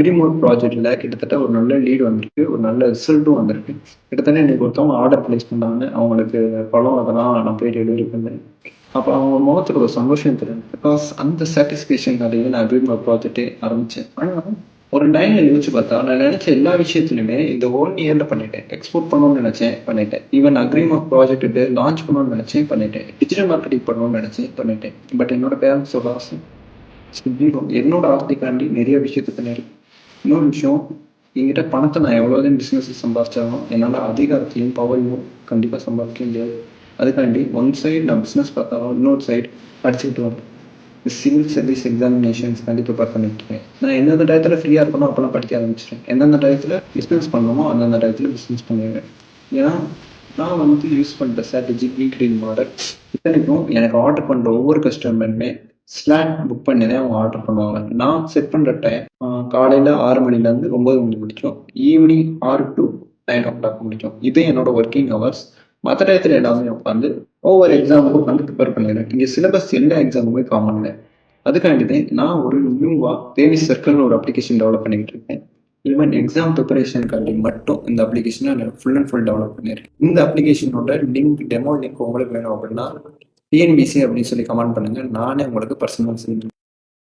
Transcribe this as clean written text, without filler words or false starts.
அக்ரிமோட் ப்ராஜெக்ட்ல கிட்டத்தட்ட ஒரு நல்ல லீட் வந்திருக்கு. ஒரு நல்ல ரிசல்ட்டும் வந்திருக்கு. கிட்டத்தட்ட இன்னைக்கு ஒருத்தவங்க ஆர்டர் பிளேஸ் பண்ணாங்க. அவங்களுக்கு பழம் அதெல்லாம் நான் போய் டெலிவரி பண்ணேன். அப்ப அவங்க முகத்துல ஒரு சந்தோஷம் தெரியும். பிகாஸ் அந்த சாட்டிஸ்ஃபேக்ஷனாலேயே நான் அக்ரிமோட் ப்ராஜெக்ட்டே ஆரம்பிச்சேன். ஆனா ஒரு டைம்ல யோசிச்சு பார்த்தா, நான் நெனச்ச எல்லா விஷயத்துலயுமே இந்த 1 இயர்ல பண்ணிட்டேன். எக்ஸ்போர்ட் பண்ணணும்னு நெனச்சேன், பண்ணிட்டேன். ஈவன் அக்ரிமோட் ப்ராஜெக்ட் லான்ச் பண்ணணும்னு நெனச்சேன், பண்ணிட்டேன். டிஜிட்டல் மார்க்கெட்டிங் பண்ணணும்னு நெனச்சேன், பண்ணிட்டேன். பட் என்னோட பேரண்ட்ஸோட ஆசை ஜீரோ. என்னோட ஆசைக்காண்டி நிறைய விஷயத்த பண்ணியிருக்கேன். இன்னொரு விஷயம், என்கிட்ட பணத்த நான் எவ்வளோதான் பிசினஸ்ல சம்பாரிச்சாலும், என்னால அதிகாரத்தையும், பவரையும் கண்டிப்பா சம்பாதிக்க முடியாது. அதுக்காண்டி ஒன் சைடு நான் பிசினஸ் பார்த்தாலும், இன்னொரு சைடு படிச்சுக்கிட்டு வரேன். சிவில் சர்வீஸ் எக்ஸாமினேஷன்ஸ் கண்டிப்பா ப்ரிப்பேர் பண்ணிட்டு இருக்கேன். நான் எந்தெந்த டயத்துல ஃப்ரீயா இருக்கனோ அப்பலாம் படிக்க ஆரம்பிச்சுருவேன். எந்தெந்த டயத்துல பிசினஸ் பண்ணணுமோ அந்தந்த டயத்துல பிசினஸ் பண்ணிருவேன். ஏன்னா, நான் யூஸ் பண்ற ஸ்ட்ராட்டஜி வீக்லி மாடல். இத்தனைக்கும் எனக்கு ஆர்டர் பண்ற ஒவ்வொரு கஸ்டமருமே ஸ்லாட் புக் பண்ணி தான் அவங்க ஆர்டர் பண்ணுவாங்க. நான் செட் பண்ற டைம் காலையில 6 மணிலேருந்து 9 மணி முடிக்கும். ஈவினிங் 6 டூ 9:00 முடிக்கும். இது என்னோட ஒர்க்கிங் ஹவர்ஸ். மத்த டயத்துல எல்லாமே உட்காந்து ஒவ்வொரு எக்ஸாமுக்கும் உட்காந்து ப்ரிப்பேர் பண்ணிடுறேன். இங்க சிலபஸ் எல்லா எக்ஸாமுமே காமன் தான். அதுக்காண்டி தான் நான் ஒரு நியூவா தேனி சர்க்கிள்னு ஒரு அப்ளிகேஷன் டெவலப் பண்ணிக்கிட்டு இருக்கேன். ஈவன் எக்ஸாம் ப்ரிப்பரேஷனுக்காண்டி மட்டும் இந்த அப்ளிகேஷனை நான் ஃபுல் அண்ட் ஃபுல் டெவலப் பண்ணியிருக்கேன். இந்த அப்ளிகேஷனோட டெமோ லிங்க் உங்களுக்கு வேணும் அப்படின்னா டிஎன்பிசி அப்படின்னு சொல்லி கமெண்ட் பண்ணுங்க. நானே உங்களுக்கு பர்சனல்